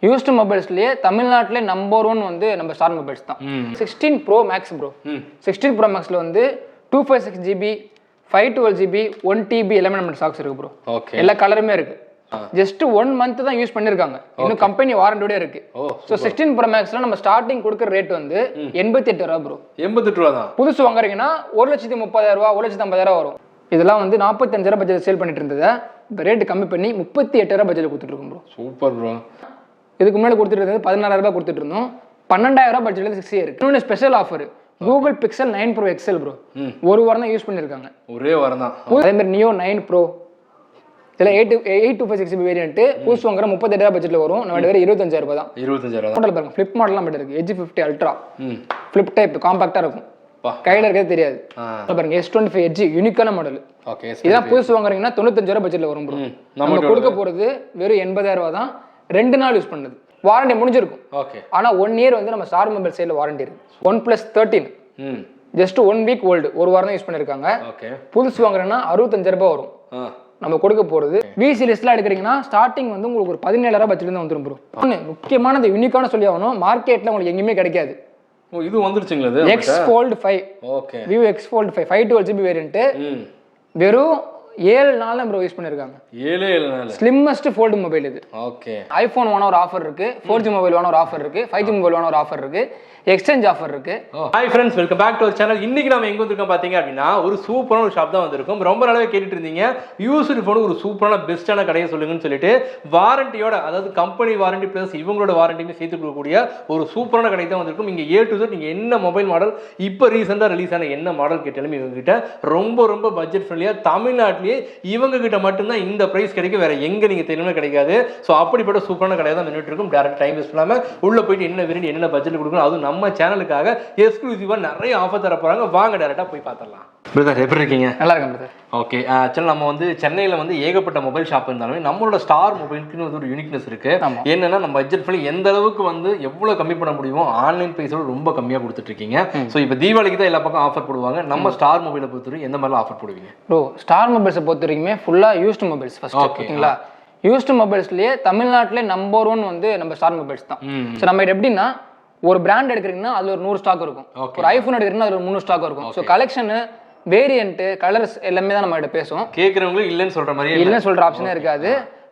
Used மொபைல்ஸ்லயே தமிழ்நாட்டிலே number 1 வந்து நம்ம ஸ்டார் மொபைல்ஸ் தான். 16 Pro Max ப்ரோ. 16 Pro Maxல வந்து 256GB 512GB 1TB எல்லாமே நம்ம ஸ்டாக்ஸ் இருக்கு ப்ரோ. எல்லா கலருமே இருக்கு. ஜஸ்ட் 1 month தான் யூஸ் பண்ணிருக்காங்க. இன்னும் கம்பெனி வாரண்டியோட இருக்கு. சோ 16 Pro Maxல நம்ம ஸ்டார்டிங் கொடுக்குற ரேட் வந்து 88 ரூபாய் ப்ரோ. 88 ரூபாய் தான். புதுசு வாங்குறீங்கன்னா 1,30,000 ரூபாய் 1,50,000 வரும். இதெல்லாம் வந்து 45 ரூபாய் பட்ஜெட் சேல் பண்ணிட்டு இருந்ததை இப்போ ரேட் கம்மி பண்ணி 38 ரூபாய் பட்ஜெட் கொடுத்துட்டு இருக்கோம் ப்ரோ. Super bro. இதுக்கு முன்னாடி கொடுத்துட்டு இருந்தது 16,000 ரூபாய் கொடுத்துட்டு இருந்தோம். 12,000 ரூபாய் பட்ஜெட்ல 6 இருக்கு. இன்னொரு special offer Google Pixel 9 Pro XL bro. ஒரு வாரம் தான் யூஸ் பண்ணிருக்காங்க. ஒரே வாரம் தான். அதே மாதிரி Neo 9 Pro இதுல 8256GB வேரியன்ட் புதுசு வாங்குற 38 ரூபாய் பட்ஜெட்ல வரும். நம்ம வேற 25,000 ரூபாய் தான். 25,000 மாடல் பாருங்க. ஃபிளிப் மாடல்லாம் பெட்டர் இருக்கு. Edge 50 Ultra ஃபிளிப் டைப் காம்பாக்ட்டா இருக்கும். கையில இருக்கவே தெரியாது. பாருங்க S25 Edge யூனிக்கான மாடல். ஓகே. இதான் புதுசு வாங்குறீங்கன்னா 95 ரூபாய் பட்ஜெட்ல வரும் ப்ரோ. நம்ம கொடுக்க போறது வெறும் 80,000 ரூபாய் தான். 2 நாள் யூஸ் பண்ணது. வாரண்டி முடிஞ்சிருக்கும். ஓகே. ஆனா 1 இயர் வந்து நம்ம ஸ்டார் மொபைல் சைடுல வாரண்டி இருக்கு. OnePlus 13 just 1 week old. ஒரு வாரம் தான் யூஸ் பண்ணிருக்காங்க. ஓகே. புதுசு வாங்குறேன்னா 65,000 ரூபாய் வரும். நம்ம கொடுக்க போறது வி சீரிஸ்ல எடுக்கிறீங்கன்னா ஸ்டார்டிங் வந்து உங்களுக்கு ஒரு 17,000 ரூபாய் பட்ஜெட்ல இருந்து வந்துரும் ப்ரோ. முக்கியமான இந்த யூனிக்கான சொல்லி ஆகணும். மார்க்கெட்ல உங்களுக்கு எங்கேயுமே கிடைக்காது. ஓ இது வந்துருச்சுங்களா இது? X Fold 5. Okay. Vivo X Fold 5 512GB variant வெறும் 7 நாள் தான் ப்ரோ யூஸ் பண்ணிருக்காங்க. 7 நாள். ஸ்லிம்மஸ்ட் ஃபோல்டு மொபைல் இது. ஓகே. ஐபோன் வாங்க ஒரு ஆஃபர் இருக்கு. 4G மொபைல் வாங்க ஒரு ஆஃபர் இருக்கு. 5G மொபைல் வாங்க ஒரு ஆஃபர் இருக்கு. எக்ஸ்சேஞ்ச் ஆஃபர் இருக்கு. Hi friends, welcome back to our channel. இன்னைக்கு நம்ம எங்க வந்திருக்கோம் பாத்தீங்க அப்படின்னா ஒரு சூப்பரான ஒரு ஷாப் தான் வந்திருக்கோம். ரொம்ப நாளாவே கேட்டுட்டு இருந்தீங்க யூஸ்டு ஃபோன் ஒரு சூப்பரான பெஸ்ட்டான கடையை சொல்லுங்கன்னு சொல்லிட்டு வாரண்டியோட, அதாவது கம்பெனி வாரண்டி பிளஸ் இவங்களோட வாரண்டியுமே சேர்த்து கொடுக்கக்கூடிய ஒரு சூப்பரான கடை தான் வந்திருக்கும். இங்க A to Z நீங்க என்ன மொபைல் மாடல் இப்போ ரீசெண்டாக ரிலீஸ் ஆன என்ன மாடல் கேட்டாலும் இவங்க கிட்ட ரொம்ப பட்ஜெட் ஃப்ரெண்ட்லியா தமிழ்நாட்டிலேயே இவங்க கிட்ட மட்டும்தான் இந்த பிரைஸ் கிடைக்கும். வேற எங்க நீங்க தெரியுமே கிடைக்காது. ஸோ அப்படிப்பட்ட சூப்பரான கடையை தான் நின்றுட்டு இருக்கும். டேரக்ட் டைம் வேஸ்ட் பண்ணாம உள்ள போயிட்டு என்ன வேணும் என்ன பட்ஜெட் கொடுக்கணும், அதுவும் நம்ம சேனலுக்காக எக்ஸ்க்ளூசிவா நிறைய ஆஃபர் தர போறாங்க. வாங்க டேரக்டா போய் பார்த்துடலாம். பிரதர் எப்படி இருக்கீங்க? நல்லா இருக்கேன் பிரதர். ஓகே. ஆக்சுவலாக நம்ம வந்து சென்னையில் வந்து ஏகப்பட்ட மொபைல் ஷாப் இருந்தாலுமே நம்மளோட ஸ்டார் மொபைலுக்குன்னு ஒரு யூனிக்னஸ் இருக்கு. என்னன்னா நம்ம பட்ஜெட் பண்ணி எந்த அளவுக்கு வந்து எவ்வளோ கம்மி பண்ண முடியுமோ ஆன்லைன் பிரைஸோட ரொம்ப கம்மியாக கொடுத்துட்டு இருக்கீங்க. ஸோ இப்போ தீபாவளிக்கு தான் எல்லா பக்கம் ஆஃபர் போடுவாங்க. நம்ம ஸ்டார் மொபைலை பொறுத்தவரைக்கும் எந்த மாதிரிலாம் ஆஃபர் போடுவீங்க? ப்ரோ ஸ்டார் மொபைல்ஸை பொறுத்த வரைக்குமே ஃபுல்லாக யூஸ்டு மொபைல்ஸ் ஃபர்ஸ்ட். ஓகேங்களா? யூஸ்டு மொபைல்ஸ்லேயே தமிழ்நாட்டிலே நம்பர் 1 வந்து நம்ம ஸ்டார் மொபைல்ஸ் தான். ஸோ நம்ம எப்படின்னா ஒரு பிராண்ட் எடுக்கிறீங்கன்னா அதுல ஒரு 100 ஸ்டாக் இருக்கும். ஒரு ஐபோன் எடுக்கிறீங்கன்னா அதுல ஒரு 300 ஸ்டாக் இருக்கும். ஸோ கலெக்ஷன் வேரியன்ட் கலர்ஸ் எல்லாமே தான் நம்ம கிட்ட பேசுவோம். கேட்குறவங்களுக்கு இல்லைன்னு சொல்ற மாதிரி இல்லைன்னு சொல்ற ஆப்ஷனே இருக்காது.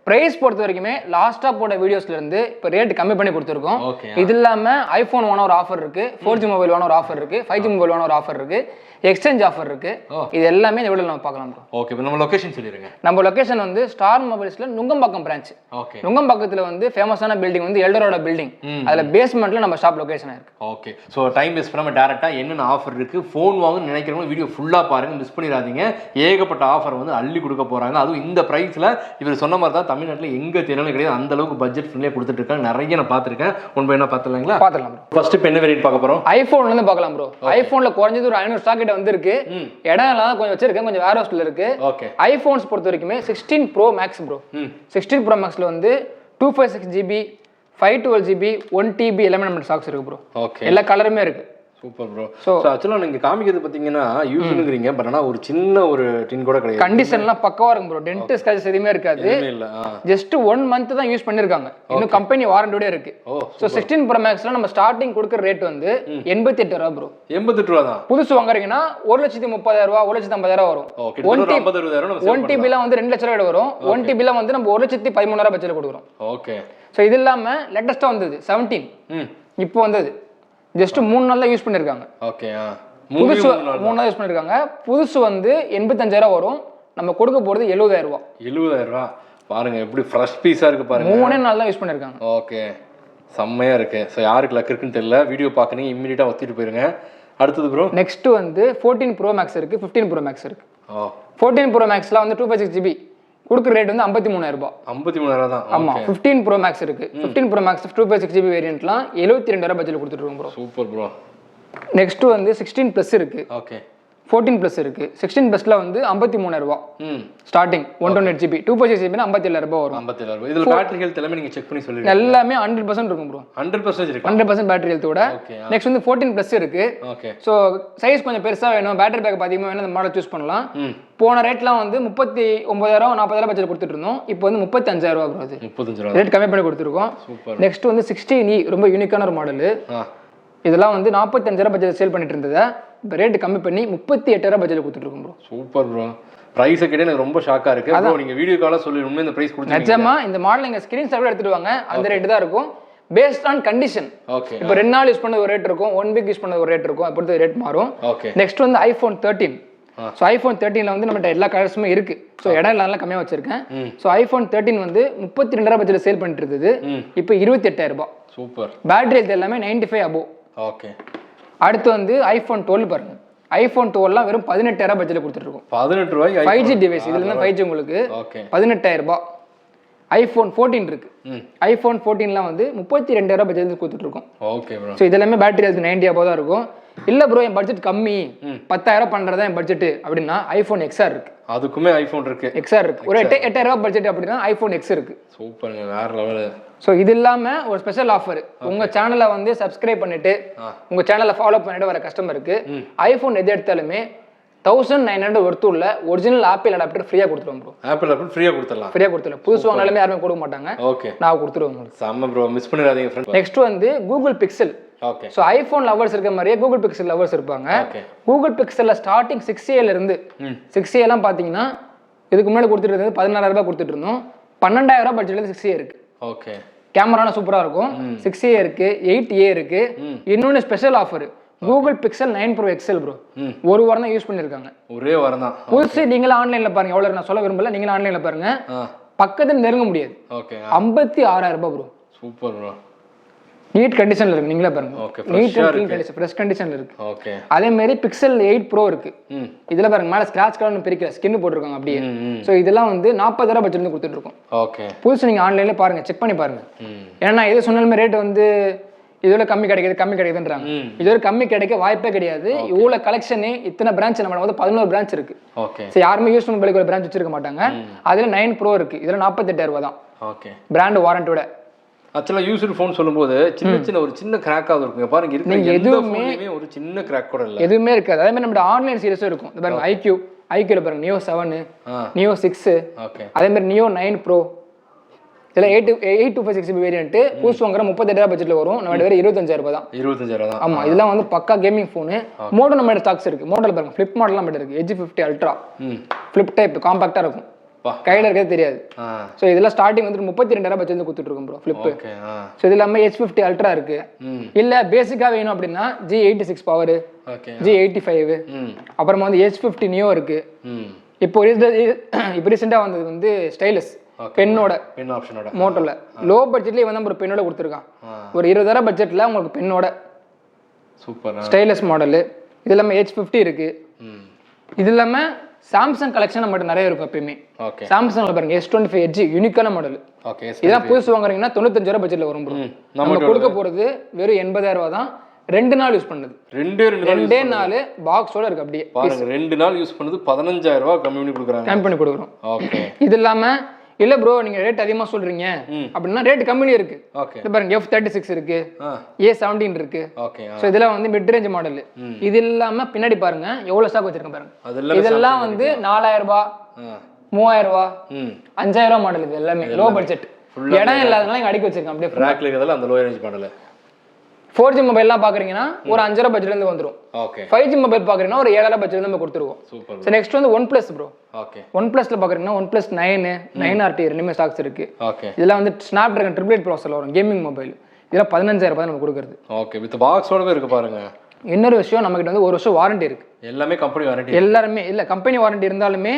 பிரைஸ் பொறுத்த வரைக்குமே லாஸ்டா போட்ட வீடியோஸ்ல இருந்து இப்போ ரேட் கம்மி பண்ணி கொடுத்துருக்கோம். இது இல்லாம ஐபோன் வாங்க ஒரு ஆஃபர் இருக்கு. 4G மொபைல் வாங்க ஒரு ஆஃபர் இருக்கு. 5G மொபைல் வாங்க ஒரு ஆஃபர் இருக்கு. எக்ஸ்சேஞ்ச் ஆஃபர் இருக்கு. இது எல்லாமே இந்த வீடியோல நம்ம பார்க்கலாம். ஓகே. இப்போ நம்ம லொகேஷன் சொல்லிருங்க. நம்ம லொகேஷன் வந்து ஸ்டார் மொபைல்ஸ்ல நுங்கம்பாக்கம் பிரான்ச். ஓகே. நுங்கம்பாக்கத்துல வந்து ஃபேமஸான பில்டிங் வந்து எல்டரோட பில்டிங். அதுல பேஸ்மெண்ட்ல நம்ம ஷாப் லொகேஷன் இருக்கு. ஓகே. ஸோ டைம் வேஸ்ட் பண்ணாம டேரக்டா என்னென்ன ஆஃபர் இருக்கு, ஃபோன் வாங்கணும்னு நினைக்கிறவங்க வீடியோ ஃபுல்லா பாருங்க, மிஸ் பண்ணிடாதீங்க. ஏகப்பட்ட ஆஃபர் வந்து அள்ளி கொடுக்க போறாங்க. அதுவும் இந்த பிரைஸ்ல இவர் சொன்ன மாதிரி தான் தமிழ்நாட்டில் எங்க தெரியல கிடையாது. அந்த அளவுக்கு பட்ஜெட் ஃப்ரெண்ட்லியா கொடுத்துட்டு இருக்காங்க. நிறைய நான் பார்த்துருக்கேன். ஒன் பை ஒன்னா பார்த்துலாங்களா? பார்த்துலாம். ஃபர்ஸ்ட் இப்போ என்ன வேரியன்ட் பார்க்க போறோம்? ஐபோன்ல இருந்து பார்க்கலாம் ப்ரோ. ஐபோன்ல குறைஞ்சது ஒரு 500 ஸ்டாக் கிட்ட வந்திருக்கு. இடம் எல்லாம் கொஞ்சம் வச்சிருக்கேன், கொஞ்சம் வேர் ஹவுஸ்ல இருக்கு. ஓகே. ஐபோன்ஸ் பொறுத்த வரைக்குமே 16 Pro Max ப்ரோ. 16 Pro Maxல வந்து 256GB 512GB 1TB எல்லாமே நம்ம ஸ்டாக்ஸ் இருக்கு ப்ரோ. ஓகே. எல்லா கலருமே இருக்கு. Super bro. ஸோ ஆக்சுவலாக நீங்கள் காமிக்கிறது பார்த்தீங்கன்னா யூஸ்னுங்கிறீங்க, பட் ஆனால் ஒரு சின்ன ஒரு டின் கூட கிடையாது. கண்டிஷன்லாம் பக்கவா இருக்கும் ப்ரோ. டென்ட் ஸ்க்ராச்சஸ் எதுவுமே இருக்காது. இல்லை. ஜஸ்ட் 1 month தான் யூஸ் பண்ணிருக்காங்க. இன்னும் கம்பெனி வாரண்டியோட இருக்கு. ஸோ 16 Pro Maxல நம்ம ஸ்டார்டிங் கொடுக்குற ரேட் வந்து 88 ரூபாய் ப்ரோ. 88 ரூபா தான். புதுசு வாங்குறீங்கன்னா 1,30,000 ரூபாய் 1,50,000 வரும். 1TB லாம் வந்து 2 லட்சம் ரூபாய் வரும். 1TB லாம் வந்து நம்ம 1,13,000 பட்ஜெட்ல கொடுக்குறோம். ஓகே. ஸோ இது இல்லாம லேட்டஸ்டா வந்தது 17 இப்போ வந்தது ஜஸ்ட் 3 நாள் தான் யூஸ் பண்ணிருக்காங்க. ஓகே. புதுசு 3 நாள் யூஸ் பண்ணிருக்காங்க. புதுசு வந்து 85,000 வரும். நம்ம கொடுக்க போறது 70,000 ரூபாய். 70,000 ரூபாய். பாருங்க எப்படி ஃப்ரெஷ் பீஸா இருக்கு பாருங்க. 3 நாள் தான் யூஸ் பண்ணிருக்காங்க. ஓகே. செம்மையா இருக்கு. ஸோ யாருக்கு லக் இருக்குன்னு தெரியல, வீடியோ பார்க்குறீங்க இம்மீடியட்டா ஒத்திட்டு போயிருங்க. அடுத்தது ப்ரோ நெக்ஸ்ட் வந்து 14 Pro Max இருக்கு. 15 Pro Max இருக்கு. 14 Pro Maxல வந்து 256GB கொடுக்குற ரேட் வந்து 53,000 ரூபாய். 53,000 தான். ஆமா. 15 Pro Max இருக்கு. 15 Pro Max 256GB வேரியன்ட்லாம் 72,000 பட்ஜெட்ல கொடுத்துட்டு இருக்கோம் ப்ரோ. Super bro. நெக்ஸ்ட் வந்து 16 Plus இருக்கு. ஓகே. 14 ப்ளஸ் இருக்கு. 16 ப்ளஸ்ல வந்து 53,000 ரூபா ஸ்டார்டிங். 128 GB 256 GB 57,000 ரூபாய் வரும். 57,000. இதுல பேட்டரி ஹெல்த் எல்லாமே நீங்க செக் பண்ணி சொல்லுங்க. எல்லாமே 100% இருக்கும் ப்ரோ. 100% இருக்கு. 100% பேட்டரி ஹெல்த்தோட. நெக்ஸ்ட் வந்து 14 ப்ளஸ் இருக்கு. ஓகே. சோ சைஸ் கொஞ்சம் பெருசா வேணும், பேட்டரி பேக்கப் அதிகமா வேணும், இந்த மாடல் சூஸ் பண்ணலாம். போன ரேட்லாம் வந்து 39,000 40,000 பட்ஜெட் கொடுத்துட்டு இருந்தோம். இப்போ வந்து 35,000 ரூபா ப்ரோ. அது 35,000 ரேட் கம்மி பண்ணி கொடுத்துருக்கோம். சூப்பர். நெக்ஸ்ட் வந்து 16E ரொம்ப யூனிக்கான ஒரு மாடல். இதெல்லாம் வந்து 45,000 பட்ஜெட் சேல் பண்ணிட்டு இருந்ததை இப்போ ரேட் கம்மி பண்ணி 38,000 பட்ஜெட் கொடுத்துட்டு இருக்கோம் ப்ரோ. Super bro. பிரைஸ் கேட்டே எனக்கு ரொம்ப ஷாக்கா இருக்கு. ப்ரோ நீங்க வீடியோ கால்ல சொல்லி உண்மையா இந்த பிரைஸ் கொடுத்தீங்க. நிஜமா இந்த மாடல் நீங்க ஸ்கிரீன்ஷாட் எடுத்துட்டு வாங்க, அந்த ரேட் தான் இருக்கும். Based on condition. ஓகே. இப்போ 2 நாள் யூஸ் பண்ண ஒரு ரேட் இருக்கும், 1 வீக் யூஸ் பண்ண ஒரு ரேட் இருக்கும், அப்படி ரேட் மாறும். ஓகே. நெக்ஸ்ட் வந்து iPhone 13. ஸோ iPhone 13ல வந்து நம்மகிட்ட எல்லா கலர்ஸுமே இருக்கு. ஸோ இடம் எல்லாம் கம்மியாக வச்சிருக்கேன். ஸோ iPhone 13 வந்து 32,000 பட்ஜெட் சேல் பண்ணிட்டு இருந்தது. இப்போ 28,000 ரூபாய். சூப்பர். பேட்டரி ஹெல்த் எல்லாமே 95 above. ஓகே. அடுத்து வந்து iPhone 12 பாருங்க. iPhone 12லாம் வெறும் 18,000 பட்ஜெட்ல கொடுத்துட்டு இருக்கோம். 18 ரூபாய் 5G டிவைஸ். இதுல தான் 5G உங்களுக்கு. ஓகே. 18,000 ரூபாய். iPhone 14 இருக்கு. iPhone 14லாம் வந்து 32,000 பட்ஜெட்ல கொடுத்துட்டு இருக்கோம். Okay bro. சோ இதெல்லாம் பேட்டரி ஹெல்த் 90 above தான் இருக்கும். இல்ல ப்ரோ என் பட்ஜெட் கம்மி 10,000 பண்றதா என் பட்ஜெட் அப்படின்னா iPhone XR இருக்கு. அதுக்குமே iPhone இருக்கு. XR இருக்கு. ஒரு 8,000 ரூபாய் பட்ஜெட் அப்படின்னா iPhone X இருக்கு. சூப்பர்ங்க, வேற லெவல். ஸோ இது இல்லாம ஒரு ஸ்பெஷல் ஆஃபர். உங்க சேனலை வந்து சப்ஸ்கிரைப் பண்ணிட்டு உங்க சேனலை ஃபாலோ பண்ணிட்டு வர கஸ்டமருக்கு ஐபோன் எது எடுத்தாலுமே 1900 ஒர்த்து உள்ள ஒரிஜினல் ஆப்பிள் அடாப்டர் ஃப்ரீயா கொடுத்துருவோம் ப்ரோ. ஆப்பிள் அடாப்டர் ஃப்ரீயா கொடுத்துடலாம். ஃப்ரீயா கொடுத்துடலாம். புதுசு வாங்கினாலுமே யாருமே கொடுக்க மாட்டாங்க. ஓகே. நான் கொடுத்துருவேன் உங்களுக்கு. செம்ம ப்ரோ, மிஸ் பண்ணிடாதீங்க ஃப்ரெண்ட். நெக்ஸ்ட் வந்து Google pixel. Okay. So iPhone lovers இருக்க மாதிரியே கூகுள் பிக்சல் லவர்ஸ் இருப்பாங்க. கூகுள் பிக்சல்ல ஸ்டார்டிங் 6A இருந்து 6A எல்லாம் பாத்தீங்கன்னா இதுக்கு முன்னாடி கொடுத்துட்டு இருந்தது 16,000 ரூபாய் கொடுத்துட்டு இருந்தோம். 12,000 ரூபாய் பட்ஜெட்ல 6A இருக்கு. ஓகே. கேமரா சூப்பரா இருக்கும். 6A இருக்கு, 8A இருக்கு. இன்னொன்னு special offer Google pixel 9 Pro XL bro. ஒரு வாரம் தான் யூஸ் பண்ணிருக்காங்க. ஒரே வாரம் தான். புதுசு நீங்களே ஆன்லைன்ல பாருங்க. எவ்வளவு நான் சொல்ல விரும்பல, நீங்களே ஆன்லைன்ல பாருங்க. பக்கத்துல நெருங்க முடியாது. ஓகே. 56,000 ரூபாய் ப்ரோ. Super bro. நீட் கண்டிஷன்ல இருக்கு, நீங்களே பாருங்க. Neat and clean condition, fresh கண்டிஷன்ல இருக்கு. ஓகே. அதே மாதிரி பிக்சல் 8 Pro இருக்கு. இதுல பாருங்க மேல ஸ்கிராட்ச் கலர்னு பிரிக்கல, ஸ்கின் போட்டுருக்காங்க அப்படியே. சோ இதெல்லாம் வந்து 40,000 பட்ஜெட்ல இருந்து கொடுத்துட்டு இருக்கோம். ஓகே. புதுசு நீங்க ஆன்லைன்ல பாருங்க, செக் பண்ணி பாருங்க. ஏன்னா இது சொன்னாலுமே ரேட் வந்து இதோட கம்மி கிடைக்குதுன்றாங்க. இதோட கம்மி கிடைக்க வாய்ப்பே கிடையாது. இவ்வளவு கலெக்ஷன், இத்தனை பிரான்ச் நம்ம வந்து 11 பிரான்ச் இருக்கு. ஓகே. சோ யாருமே யூஸ் மொபைலுக்கு ஒரு பிரான்ச் வச்சிருக்க மாட்டாங்க. அதுல 9 Pro இருக்கு. இதுல 48,000 ரூபாய் தான். ஓகே. பிராண்ட் வாரண்டியோட. ஆக்சுவலா யூஸ்டு ஃபோன் சொல்லும்போது ஒரு சின்ன கிராக் ஆகுது இருக்குங்க பாருங்க. இருக்கு எதுவுமே ஒரு சின்ன கிராக் கூட இல்ல, எதுவுமே இருக்காது. அதே மாதிரி நம்ம ஆன்லைன் சீரிஸும் இருக்கும். இந்த பாருங்க IQல பாருங்க Neo 7, Neo 6, ஓகே. அதே மாதிரி Neo 9 Pro. இதுல 8256 GB வேரியன்ட் புதுசு வாங்குற 38,000 பட்ஜெட்ல வரும். நம்ம வேற 25,000 ரூபாய் தான். 25,000 தான். ஆமா, இதெல்லாம் வந்து பக்கா கேமிங் போன். மாடல் நம்ம ஸ்டாக்ஸ் இருக்கு. மாடல் பாருங்க, ஃபிளிப் மாடல்லாம் நம்ம இருக்கு. Edge 50 Ultra ஃபிளிப் டைப் காம்பாக்ட்டா இருக்கும். கையில இருக்கே தெரியாது. சோ இதெல்லாம் ஸ்டார்டிங் வந்து 32,000 பட்ஜெட்ல கொடுத்துட்டு இருக்கோம் ப்ரோ ஃபிளிப். சோ இது இல்லாம H50 Ultra இருக்கு. இல்ல பேசிக்கா வேணும் அப்படின்னா G86 பவர், G85, அப்புறமா வந்து H50 Neo இருக்கு. இப்போ ரீசெண்டா வந்தது வந்து ஸ்டைலஸ் பென்னோட ஆப்ஷனோட மோட்டோல லோ பட்ஜெட்லயே வந்து ஒரு பென்னோட கொடுத்துருக்கான். ஒரு 20,000 பட்ஜெட்ல உங்களுக்கு பென்னோட சூப்பர் ஸ்டைலஸ் மாடல். இது இல்லாம H50 இருக்கு. இது இல்லாம சாம்சங் கலெக்ஷன் நம்மகிட்ட நிறைய இருக்கும் எப்பயுமே. சாம்சங்ல பாருங்க S25 Edge யூனிக்கான மாடல். இதான் புதுசு வாங்குறீங்கன்னா 95,000 பட்ஜெட்ல வரும் ப்ரோ. நம்ம கொடுக்க போறது வெறும் 80,000 ரூபாய் தான். 2 நாள் யூஸ் பண்ணது. ரெண்டே நாள் பாக்ஸோட இருக்கு அப்படியே பாருங்க. 2 நாள் யூஸ் பண்ணது 15,000 ரூபாய் கம்மி பண்ணி கொடுக்குறாங்க. கம்மி பண்ணி கொடுக்குறோம். ஓகே. இது இல்லாம இல்ல ப்ரோ நீங்க ரேட் அதிகமா சொல்றீங்க அப்படின்னா ரேட் கம்மி இருக்கு. இது பாருங்க F36 இருக்கு, A17 இருக்கு. சோ இதெல்லாம் வந்து மிட் ரேஞ்ச் மாடல். இது இல்லாம பின்னாடி பாருங்க எவ்வளவு ஸ்டாக் வச்சிருக்கேன் பாருங்க. இதெல்லாம் வந்து 4,000 ரூபாய், 3,000 ரூபாய், 5,000 ரூபாய் மாடல். இது எல்லாமே லோ பட்ஜெட். இடம் இல்லாதனால இங்க அடிக்க வச்சிருக்கேன் அப்படியே. ரேக்ல இருக்கதெல்லாம் அந்த லோ ரேஞ்ச் மாடல். 4G மொபைல்லாம் பாக்குறீங்கன்னா ஒரு 5,000 பட்ஜெட்ல இருந்து வந்துரும். ஓகே. 5G மொபைல் பாக்குறீங்கன்னா ஒரு 7,000 பட்ஜெட்ல நம்ம கொடுத்துருவோம். சூப்பர். சோ நெக்ஸ்ட் வந்து OnePlus ப்ரோ. ஓகே. OnePlusல பாக்குறீங்கன்னா OnePlus 9, 9RT ரெண்டுமே ஸ்டாக்ஸ் இருக்கு. ஓகே. இதெல்லாம் வந்து Snapdragon 888 ப்ராசஸர்ல வரும் கேமிங் மொபைல். இதெல்லாம் 15,000 ரூபாய் நம்ம கொடுக்குறது. ஓகே. வித் பாக்ஸோடவே இருக்கு பாருங்க. இன்னொரு விஷயம், நம்ம கிட்ட வந்து 1 வருஷம் வாரண்டி இருக்கு. எல்லாமே கம்பெனி வாரண்டி. எல்லாருமே இல்ல கம்பெனி வாரண்டி இருந்தாலுமே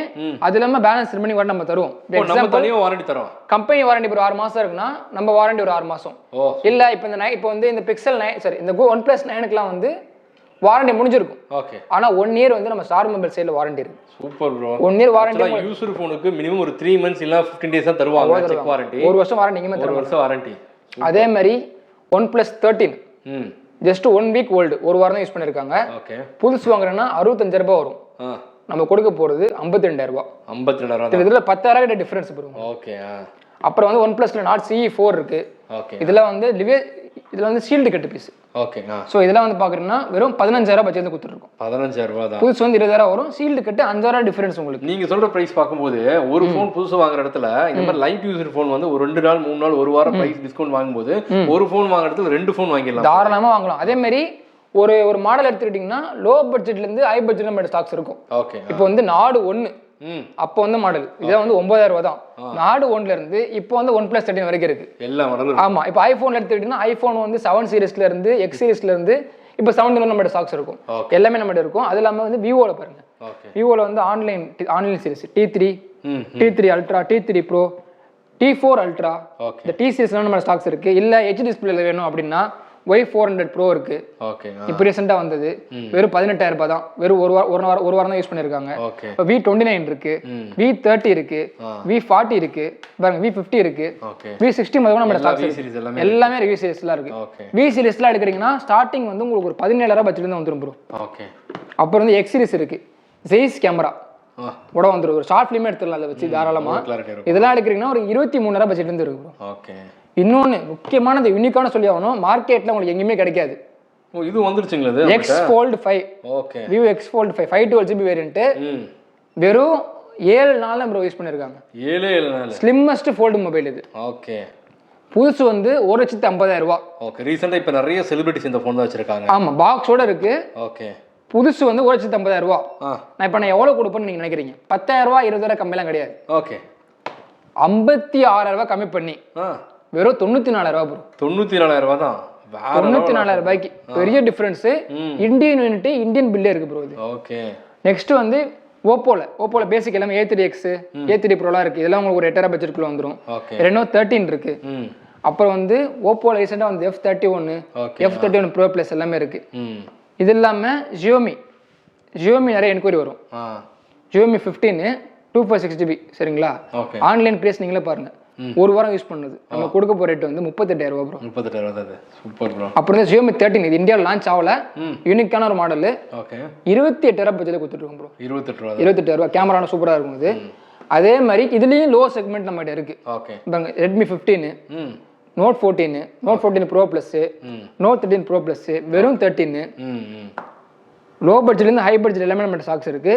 அது இல்லாம பேலன்ஸ் ரிமைனிங் வாரண்டி நம்ம தருவோம். நம்ம தனியா வாரண்டி தரோம். கம்பெனி வாரண்டி ஒரு 6 மாசம் இருக்குன்னா நம்ம வாரண்டி ஒரு 6 மாசம். இல்ல இப்போ வந்து இந்த பிக்சல் 9 சாரி இந்த OnePlus 9க்குலாம் வந்து வாரண்டி முடிஞ்சிருக்கும். ஓகே. ஆனா 1 இயர் வந்து நம்ம ஸ்டார் மொபைல் சைடுல வாரண்டி இருக்கு. Super bro. 1 year warranty. User ஃபோனுக்கு மினிமம் ஒரு 3 months இல்ல 15 days தான் தருவாங்க செக் வாரண்டி. 1 வருஷம் வாரண்டி நீங்க தருவாங்க. 1 வருஷம் வாரண்டி. அதே மாதிரி OnePlus 13 ஜஸ்ட் 1 வீக் ஓல்டு, ஒரு வாரம் தான் யூஸ் பண்ணியிருக்காங்க. ஓகே. புதுசு வாங்குறேன்னா 65,000 ரூபாய் வரும். நம்ம கொடுக்க போகிறது 52,000 ரூபாய். 52,000. இதில் 10,000 டிஃபரன்ஸ் வரும். ஓகே. அப்புறம் வந்து OnePlusல Nord CE4 இருக்கு. ஓகே. இதில் வந்து இதில் வந்து ஷீல்டு கட்டு பீஸ். ஓகே. ஸோ இதெல்லாம் வந்து பார்க்குறீங்கன்னா வெறும் 15,000 பட்ஜெட் வந்து கொடுத்துருக்கோம். 15,000 ரூபா தான். புதுசு வந்து 20,000 வரும், ஷீல்டு கட்டு 5,000 டிஃபரன்ஸ் உங்களுக்கு. நீங்க சொல்ற பிரைஸ் பார்க்கும்போது ஒரு ஃபோன் புதுசு வாங்குற இடத்துல இந்த மாதிரி லைட் யூசர் ஃபோன் வந்து ஒரு 2 நாள் 3 நாள் ஒரு வாரம் பிரைஸ் டிஸ்கவுண்ட் வாங்கும்போது ஒரு ஃபோன் வாங்குற இடத்துல 2 ஃபோன் வாங்கிடலாம், தாராளமாக வாங்கலாம். அதே மாதிரி ஒரு மாடல் எடுத்துக்கிட்டிங்கன்னா லோ பட்ஜெட்லேருந்து ஹை பட்ஜெட் நம்ம ஸ்டாக்ஸ் இருக்கும். ஓகே. இப்போ வந்து நாடு 1 அப்போ வந்து மாடல் இதான் வந்து 9,000 ரூபா தான். நாடு 1ல இருந்து இப்போ வந்து OnePlus 13 வரைக்கும் இருக்கு எல்லா மாடலும். ஆமா, இப்போ ஐபோன் எடுத்துக்கிட்டீங்கன்னா ஐபோன் வந்து 7 சீரிஸ்ல இருந்து X சீரிஸ்ல இருந்து இப்போ 17 நம்மளோட ஸ்டாக்ஸ் இருக்கும். எல்லாமே நம்மகிட்ட இருக்கும். அது இல்லாமல் வந்து விவோல பாருங்க, விவோல வந்து online series T3 ultra, T3 bro, T4 ultra, இந்த T சீரிஸ்லாம் நம்ம ஸ்டாக்ஸ் இருக்கு. இல்ல H டிஸ்பிளேல வேணும் அப்படின்னா Y400 ப்ரோ இருக்கு. ஓகே. இப்போ ரீசெண்டா வந்தது வெறும் 18,000 ரூபாய் தான். வெறும் ஒரு வாரம் தான் யூஸ் பண்ணிருக்காங்க. இப்போ V29 இருக்கு, V30 இருக்கு, V40 இருக்கு, பாருங்க V50 இருக்கு, V60 முதல்ல நம்ம ஸ்டாக்ஸ் இருக்கு. எல்லாமே ரிவ்யூ சீரிஸ்லாம் இருக்கு. V சீரிஸ்லாம் எடுக்கிறீங்கன்னா ஸ்டார்டிங் வந்து உங்களுக்கு ஒரு 17,000 பட்ஜெட்ல இருந்து வந்துரும் ப்ரோ. ஓகே. அப்புறம் வந்து X சீரிஸ் இருக்கு, Zeiss கேமரா கூட வந்துரும். ஒரு ஷார்ட் ஃபிலிமே எடுத்துடலாம் அதை வச்சு தாராளமா. இதெல்லாம் எடுக்கிறீங்கன்னா ஒரு 23,000 பட்ஜெட்ல இருந்து இருக்கு ப்ரோ. ஓகே. இன்னொன்று முக்கியமானது யூனிக்கான சொல்லி ஆகணும், மார்க்கெட்டில் உங்களுக்கு எங்கேயுமே கிடைக்காது. இது வந்துருச்சுங்களா இது? X Fold 5. Okay. Vivo X Fold 5 512GB variant வெறும் 7 நாள் தான் ப்ரோ யூஸ் பண்ணியிருக்காங்க. 7 நாள் ஸ்லிம்மஸ்ட் ஃபோல்டு மொபைல் இது. ஓகே. புதுசு வந்து 1,50,000 ரூபா. ஓகே. ரீசெண்டாக இப்போ நிறைய செலிபிரிட்டிஸ் இந்த ஃபோன் தான் வச்சிருக்காங்க. ஆமாம், பாக்ஸோட இருக்கு. ஓகே. புதுசு வந்து 1,50,000 ரூபா. நான் எவ்வளோ கொடுப்பேன்னு நீங்கள் நினைக்கிறீங்க? 10,000 ரூபா 20,000 கம்மியெல்லாம் கிடையாது. ஓகே. 56,000 ரூபாய் கம்மி பண்ணி வெறும் 94,000 ரூபாய் ப்ரோ. 94,000 ரூபாய் தான். 94,000 ரூபாய்க்கு பெரிய டிஃபரன்ஸ். இந்தியன் யூனிட்டி, இந்தியன் பில்லே இருக்கு ப்ரோ இது. ஓகே. நெக்ஸ்ட் வந்து ஓப்போல பேசிக் எல்லாமே A3X, A3 ப்ரோலாம் இருக்கு. இதெல்லாம் உங்களுக்கு ஒரு 8,000 பட்ஜெட்குள்ள வந்துடும். Reno 13 இருக்கு. அப்புறம் வந்து ஓப்போல ரீசெண்டாக வந்து F31 ப்ரோ ப்ளஸ் எல்லாமே இருக்கு. இது இல்லாமல் ஜியோமி நிறைய என்கொயரி வரும். ஜியோமி 15 256GB சரிங்களா? ஆன்லைன் பிளேஸ் நீங்களே பாருங்க, ஒரு வாரம் யூஸ் பண்ணது. நம்ம கொடுக்க போற ரேட் வந்து 38,000 ரூபாய் ப்ரோ. 38,000 தான். Super bro. அப்புறம் இந்த Xiaomi 13 இது இந்தியாவில் லான்ச் ஆகல, யூனிக்கான ஒரு மாடல். ஓகே. 28,000 பட்ஜெட்ல கொடுத்துருக்கோம் ப்ரோ. 28,000 ரூபாய். கேமரான சூப்பரா இருக்கும் இது. அதே மாதிரி இதுலயும் லோ செக்மெண்ட் நம்ம கிட்ட இருக்கு. ஓகே. பாருங்க Redmi 15, Note 14 Pro Plus, Note 13 Pro Plus வெறும் 13. லோ பட்ஜெட்ல இருந்து ஹை பட்ஜெட் எல்லாமே நம்ம ஸ்டாக்ஸ் இருக்கு.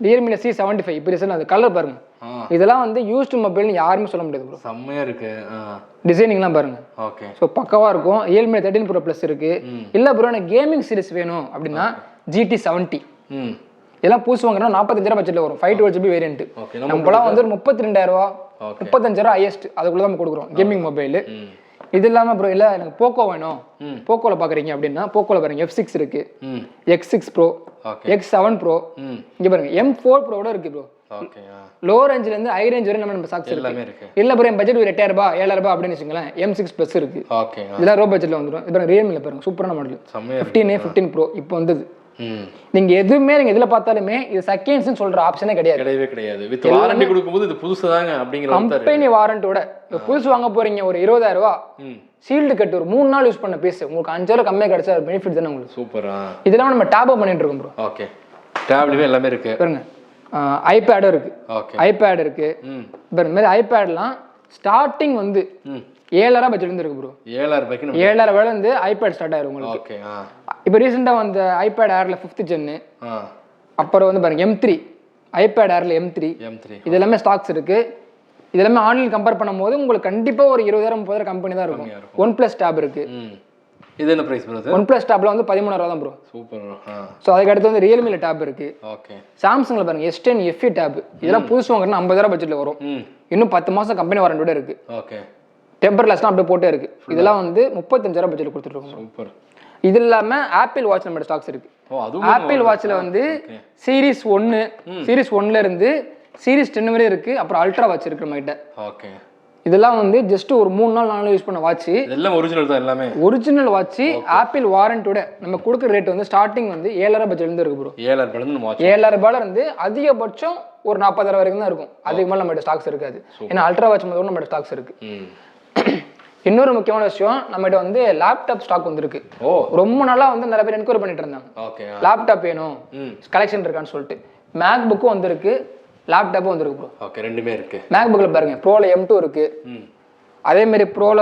ரியல்மில C75 இப்போ ரீசெண்ட் அந்த கலர் பாருங்க, இதெல்லாம் வந்து யூஸ்டு மொபைல்னு யாருமே சொல்ல முடியாது ப்ரோ. செம்மையா இருக்கு டிசைனிங்லாம் பாருங்க. ஓகே. ஸோ பக்கவா இருக்கும். ரியல்மி 13 Pro Plus இருக்கு. இல்ல ப்ரோ எனக்கு கேமிங் சீரிஸ் வேணும் அப்படின்னா GT 70 இதெல்லாம் புதுசு வாங்கினா 45,000 பட்ஜெட்ல வரும். 512GB variant. நம்மளாம் வந்து ஒரு 32,000 ரூபா 35,000 ஹையஸ்ட் அதுக்குள்ள நம்ம கொடுக்குறோம் கேமிங் மொபைல். இது இல்லாம ப்ரோ இல்ல எனக்கு போக்கோ வேணும், போக்கோல பாக்குறீங்க அப்படின்னா போக்கோல பாருங்க F6 இருக்கு, X6 Pro, X7 Pro, இங்க பாருங்க M4 Pro கூட இருக்கு ப்ரோ. ஓகே. லோ ரேஞ்சில இருந்து ஹை ரேஞ்ச் வரை நம்ம ஸ்டாக்ஸ் இருக்கு. இல்ல ப்ரோ என் பட்ஜெட் ஒரு 8,000 ரூபாய் 7,000 ரூபாய் அப்படின்னு வச்சுங்களேன், M6 Plus இருக்கு. ஓகே. இதெல்லாம் லோ பட்ஜெட்ல வந்துடும். இது பாருங்க ரியல்மில பாருங்க சூப்பரான மாடல் 15 Pro இப்போ வந்தது. நீங்க எதுவுமே நீங்க எதுல பார்த்தாலுமே இது செகண்ட்ஸ்னு சொல்ற ஆப்ஷனே கிடையாது. வித் வாரண்டி கொடுக்கும்போது இது புதுசுதாங்க அப்படிங்கிற கம்பெனி வாரண்டியோட. புதுசு வாங்க போறீங்க ஒரு 20,000 ரூபாய், ஷீல்டு கட் ஒரு 3 நாள் யூஸ் பண்ண பீஸ் உங்களுக்கு 5,000 கம்மியா கிடைச்சா பெனிஃபிட் தானே உங்களுக்கு. சூப்பரா. இதெல்லாம் நம்ம டேப் பண்ணிட்டு இருக்கோம் ப்ரோ. ஓகே. டேப்லயே எல்லாமே இருக்கு பாருங்க. ஐபேடும் இருக்கு. ஓகே. ஐபேட் இருக்கு பாருங்க. இந்த மாதிரி ஐபேட்லாம் ஸ்டார்டிங் வந்து 7,000 பட்ஜெட் இருந்து இருக்கு ப்ரோ. 7,000 ரூபாய்க்கு 7,000 ரூபாயில இருந்து ஐபேட் ஸ்டார்ட் ஆயிரும் உங்களுக்கு. ஓகே. இப்போ ரீசெண்டா வந்த ஐபேட் ஏர்ல 5th ஜென், அப்புறம் வந்து பாருங்க M3 ஐபேட் ஏர்ல M3 இது எல்லாமே ஸ்டாக்ஸ் இருக்கு. இது எல்லாமே ஆன்லைன் கம்பேர் பண்ணும்போது உங்களுக்கு கண்டிப்பா ஒரு 20,000-30,000 கம்பெனி தான் இருக்கும். OnePlus tab இருக்கு. இது என்ன பிரைஸ் ப்ரோ? OnePlus tabல வந்து 13,000 தான் ப்ரோ. Super bro. சோ அதுக்கு அடுத்து வந்து Realmeல tab இருக்கு. ஓகே. Samsungல பாருங்க S10 FE tab இதெல்லாம் புதுசு வாங்குறதுனா 50,000 பட்ஜெட்ல வரும். இன்னும் 10 மாசம் கம்பெனி வாரண்டியோட இருக்கு. ஓகே. டெம்பர் கிளாஸ்லாம் அப்படியே போட்டே இருக்கு. இதெல்லாம் வந்து 35,000 பட்ஜெட்ல கொடுத்துட்டு சூப்பர். இது இல்லாம ஆப்பிள் வாட்ச் நம்ம ஸ்டாக்ஸ் இருக்கு. ஆப்பிள் வாட்ச்ல வந்து சீரிஸ் 1ல இருந்து சீரிஸ் 10 வரை இருக்கு. அப்புறம் அல்ட்ரா வாட்ச் இருக்கு நம்ம கிட்ட. ஓகே. இதெல்லாம் வந்து ஜஸ்ட் ஒரு 3 நாள் 4 நாள் யூஸ் பண்ண வாட்ச். இதெல்லாம் ஒரிஜினல் தான் எல்லாமே. ஒரிஜினல் வாட்ச் ஆப்பிள் வாரண்டியோட நம்ம கொடுக்குற ரேட் வந்து ஸ்டார்டிங் வந்து 7,000 பட்ஜெட்ல இருந்து இருக்கு ப்ரோ. 7,000 ரூபாயில இருந்து அதிகபட்சம் ஒரு 40,000 வரைக்கும் தான் இருக்கும். அதுக்கு மேல நம்ம ஸ்டாக்ஸ் இருக்காது. ஏன்னா அல்ட்ரா வாட்ச் முதல்ல நம்ம ஸ்டாக்ஸ் இருக்கு. இன்னொரு முக்கியமான விஷயம் நம்மகிட்ட வந்து லேப்டாப் ஸ்டாக் வந்துருக்கு. ரொம்ப நாளா வந்து நிறைய பேர் என்கொயரி பண்ணிட்டு இருந்தாங்க, லேப்டாப் வேணும் கலெக்ஷன் இருக்கான்னு சொல்லிட்டு. மேக் புக்கும் வந்திருக்கு, லேப்டாப்பும் வந்திருக்கு ப்ரோ. ஓகே, ரெண்டுமே இருக்கு. மேக் புக்கில் பாருங்க, ப்ரோல M2 இருக்கு, அதே மாதிரி ப்ரோல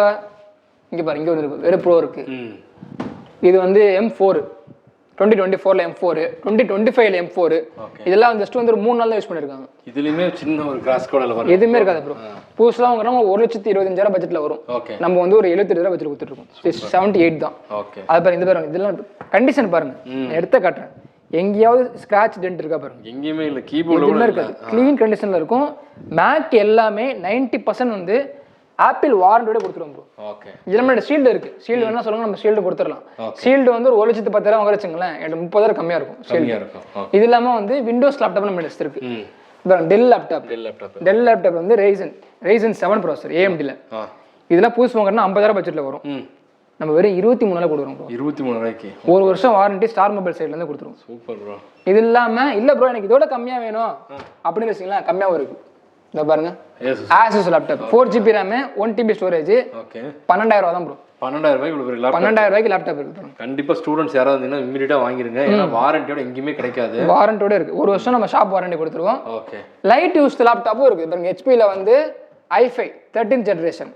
இங்க பாருங்க இங்க வந்து வேற ப்ரோ இருக்கு. இது வந்து M4 2024ல M4, 2025ல M4. இதெல்லாம் ஜஸ்ட் வந்து ஒரு 3 நாள் தான் யூஸ் பண்ணிருக்காங்க. இதுலயுமே சின்ன ஒரு கிராஸ் கோடல வரும், எதுவுமே இருக்காது ப்ரோ. புதுசுலாம் வாங்குறவங்க 1,25,000 பட்ஜெட்ல வரும். நம்ம வந்து ஒரு 72,000 பட்ஜெட் கொடுத்துட்டு இருக்கோம். 78 தான். அது பாருங்க, இந்த பாருங்க, இதெல்லாம் கண்டிஷன் பாருங்க, நான் எடுத்து காட்டுறேன். எங்கேயாவது ஸ்கிராட்ச் டென்ட் இருக்கா பாருங்க, எங்கேயுமே இல்ல. கீபோர்ட் எதுவுமே இருக்காது, க்ளீன் கண்டிஷன்ல இருக்கும். மேக் எல்லாமே 90% வந்து ஆப்பிள் வாரண்டியோட கொடுத்துருவோம் ப்ரோ. இதுல நம்ம ஷீல்டு இருக்கு, ஷீல்டு வேணா சொல்லுங்க, நம்ம ஷீல்டு கொடுத்துடலாம். ஷீல்டு வந்து ஒரு 1,10,000 வாங்க வச்சுங்களேன், எனக்கு 30,000 கம்மியா இருக்கும் ஷீல்டு. இது இல்லாம வந்து விண்டோஸ் லேப்டாப் நம்ம இருக்கு. டெல் லேப்டாப் வந்து Ryzen 7 ப்ராசஸர் AMDல. இதெல்லாம் புதுசு வாங்குறதுனா 50,000 பட்ஜெட்ல வரும். நம்ம வெறும் 23,000 கொடுக்குறோம் ப்ரோ. 23,000க்கு ஒரு வருஷம் வாரண்டி ஸ்டார் மொபைல் சைடுல இருந்து கொடுத்துருவோம். Super bro. இது இல்லாம இல்ல ப்ரோ எனக்கு இதோட கம்மியா வேணும் அப்படின்னு வச்சுங்களேன், கம்மியாவும் இருக்கு. இந்த பாருங்க, Asus laptop 4GB RAM 1TB storage. 12,000 தான் ப்ரோ. 12,000 ரூபாய்க்கு லேப்டாப் இருக்கு. கண்டிப்பா ஸ்டூடெண்ட்ஸ் யாராவது இருந்தீங்கன்னா இமிடியேட்டா வாங்கிருங்க, ஏன்னா வாரண்டியோட எங்கேயுமே கிடைக்காது. வாரண்டியோட இருக்கு, ஒரு வருஷம் நம்ம ஷாப் வாரண்டி கொடுத்துருவோம். லைட் யூஸ் லேப்டாப்பும் இருக்கு பாருங்க. HP-ல வந்து i5 13th ஜெனரேஷன்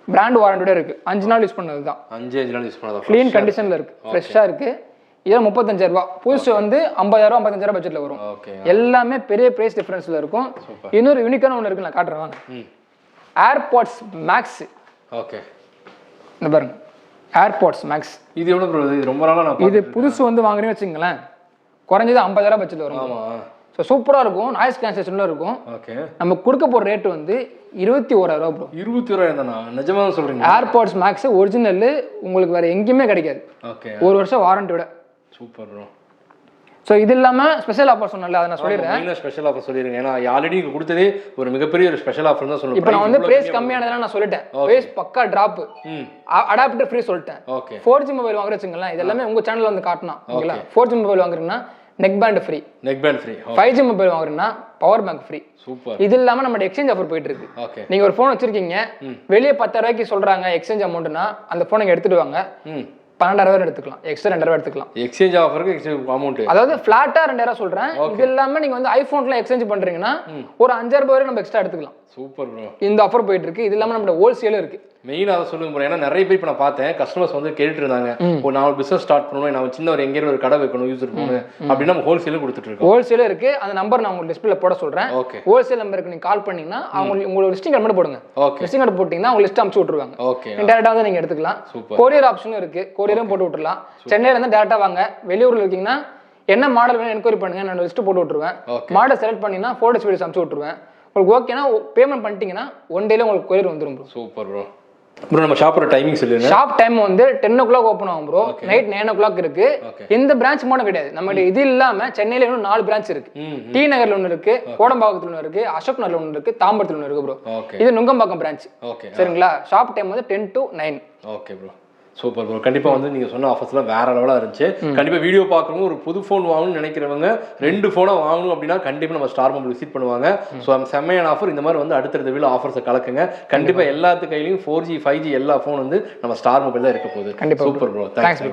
பிராண்ட் வாரண்டியோட இருக்கு. 5 நாள் யூஸ் பண்ணது தான். 5 நாள் யூஸ் பண்ணதா, க்ளீன் கண்டிஷன்ல இருக்கு, ஃப்ரெஷ்ஷா இருக்கு. இது 35,000 ரூபாய். புதுசு வந்து 50,000 55,000 பட்ஜெட்ல வரும். எல்லாமே பெரிய பிரைஸ் டிஃபரன்ஸ்ல இருக்கும். இன்னொரு யூனிக்கான ஒன்று இருக்கு, நான் காட்டுறேன் வாங்க. AirPods Max. இந்த பாருங்க, AirPods Max. இது எவ்வளவு ப்ரோ? இது ரொம்ப நாளா நான் இது புதுசு வந்து வாங்குறேன்னு வச்சுங்களேன், குறைஞ்சது 50,000 பட்ஜெட்ல வரும். ஆமா, ஸோ சூப்பரா இருக்கும், நாய்ஸ் கேன்சலேஷன்ல இருக்கும். நம்ம கொடுக்க போற ரேட் வந்து 21,000 ரூபா ப்ரோ. 21,000 தானா? நிஜமா சொல்றீங்க? AirPods Max ஒரிஜினல் உங்களுக்கு வேற எங்கேயுமே கிடைக்காது. ஒரு வருஷம் வாரண்டியோட. Super bro. ஸோ இது இல்லாம ஸ்பெஷல் ஆஃபர் சொன்னல, அதை நான் சொல்லிடுறேன். ஸ்பெஷல் ஆஃபர் சொல்லிடுங்க, ஏன்னா ஆல்ரெடி கொடுத்ததே ஒரு மிகப்பெரிய ஒரு ஸ்பெஷல் ஆஃபர் தான் சொல்லுவேன். இப்போ நான் வந்து பிரைஸ் கம்மியானதெல்லாம் நான் சொல்லிட்டேன், பிரைஸ் பக்கா டிராப், அடாப்டர் ஃப்ரீ சொல்லிட்டேன். 4G மொபைல் வாங்குற வச்சுங்களேன், இதெல்லாமே உங்க சேனல்ல வந்து காட்டணும். ஓகேங்களா? 4G மொபைல் வாங்குறீங்கன்னா neck band free. 5G mobile வாங்குறீங்கன்னா பவர் பேங்க் ஃப்ரீ. சூப்பர். இது இல்லாம நம்ம எக்ஸ்சேஞ்ச் ஆஃபர் போயிட்டு இருக்கு. நீங்க ஒரு போன் வச்சிருக்கீங்க, வெளியே 10,000 ரூபாய்க்கு சொல்றாங்க எக்ஸ்சேஞ்ச் அமௌண்ட்னா, அந்த போனை நீங்க எடுத்துட்டு வாங்க, 12,000 எடுத்துக்கலாம், எக்ஸ்ட்ரா 2,000 எடுத்துக்கலாம். எக்ஸ்சேஞ்ச் ஆஃபருக்கு எக்ஸ்சேஞ்ச் அமௌண்ட், அதாவது ஃபிளாட்டா 2,000 சொல்றேன். இது இல்லாம நீங்க வந்து ஐபோன்ல எக்ஸ்சேஞ்ச் பண்றீங்கன்னா ஒரு 5,000 வரை நம்ம எக்ஸ்ட்ரா எடுத்துக்கலாம். Super bro. இந்த ஆஃபர் போயிட்டு இருக்கு. இது இல்லாம நம்ம ஹோல்சேலும் இருக்கு. மெயின் அதை சொல்லுங்க ப்ரோ, ஏன்னா நிறைய பேர் இப்போ நான் பார்த்தேன் கஸ்டமர்ஸ் வந்து கேட்டுட்டு இருந்தாங்க, இப்போ நான் ஒரு பிசினஸ் ஸ்டார்ட் பண்ணணும், நான் சின்ன ஒரு எங்கேயும் ஒரு கடை வைக்கணும், யூசர் போகணும் அப்படின்னு நம்ம ஹோல்சேலும் கொடுத்துட்டு இருக்கோம். ஹோல்சேலும் இருக்கு. அந்த நம்பர் நான் உங்களுக்கு டிஸ்பிளே போட சொல்றேன். ஹோல்சேல் நம்பருக்கு நீங்க கால் பண்ணீங்கன்னா அவங்க உங்களோட லிஸ்டிங் கார்டு மட்டும் போடுங்க. லிஸ்டிங் கார்டு போட்டீங்கன்னா அவங்க லிஸ்ட் அனுப்பிச்சு விட்டுருவாங்க. டேரக்டா வந்து நீங்க எடுத்துக்கலாம். கொரியர் ஆப்ஷனும் இருக்கு, கொரியரும் போட்டு விட்டுறலாம். சென்னையில இருந்து டேரக்டா வாங்க. வெளியூர்ல இருக்கீங்கன்னா என்ன மாடல் வேணும் என்கொயரி பண்ணுங்க, நான் லிஸ்ட் போட்டு விட்டுருவேன். மாடல் செலக்ட் பண்ணீங்கன்னா போட்டோஸ் வீடியோஸ் அனுப்பிச்சு விட்டுருவேன். உங்களுக்கு ஓகேனா பேமெண்ட் பண்ணிட்டீங்கன்னா 1 டேல உங்களுக்கு கொரியர் வந்துரும் ப்ரோ. Super bro. ப்ரோ நம்ம ஷாப்போட டைமிங் சொல்லுங்க. ஷாப் டைம் வந்து 10 o'clock ஓபன் ஆகும் ப்ரோ. நைட் 9 o'clock இருக்கு. இந்த பிரான்ச் மட்டும் கிடையாது, நம்மகிட்ட இது இல்லாம சென்னையில இன்னும் 4 பிரான்ச் இருக்கு. டி நகர்ல ஒன்னு இருக்கு, கோடம்பாக்கத்துல ஒன்னு இருக்கு, அசோக் நகர்ல ஒன்னு இருக்கு, தாம்பரத்துல ஒன்னு இருக்கு ப்ரோ. இது நுங்கம்பாக்கம் பிரான்ச். சரிங்களா? ஷாப் டைம் வந்து 10 to 9. Okay bro. Super bro. கண்டிப்பாக வந்து நீங்கள் சொன்ன ஆஃபர்ஸ்லாம் வேற லெவலாக இருந்துச்சு. கண்டிப்பாக வீடியோ பார்க்குறவங்க ஒரு புது ஃபோன் வாங்கணும்னு நினைக்கிறவங்க 2 ஃபோனாக வாங்கணும் அப்படின்னா கண்டிப்பாக நம்ம ஸ்டார் மொபைல் விசிட் பண்ணுவாங்க. ஸோ செம்மையான ஆஃபர். இந்த மாதிரி வந்து அடுத்தடுத்த வீடியோ ஆஃபர்ஸை கலக்குங்க. கண்டிப்பாக எல்லாத்து கையிலையும் 4G 5G எல்லா ஃபோன் வந்து நம்ம ஸ்டார் மொபைல் தான் இருக்க போகுது. கண்டிப்பாக. Super bro. தேங்க்ஸ்.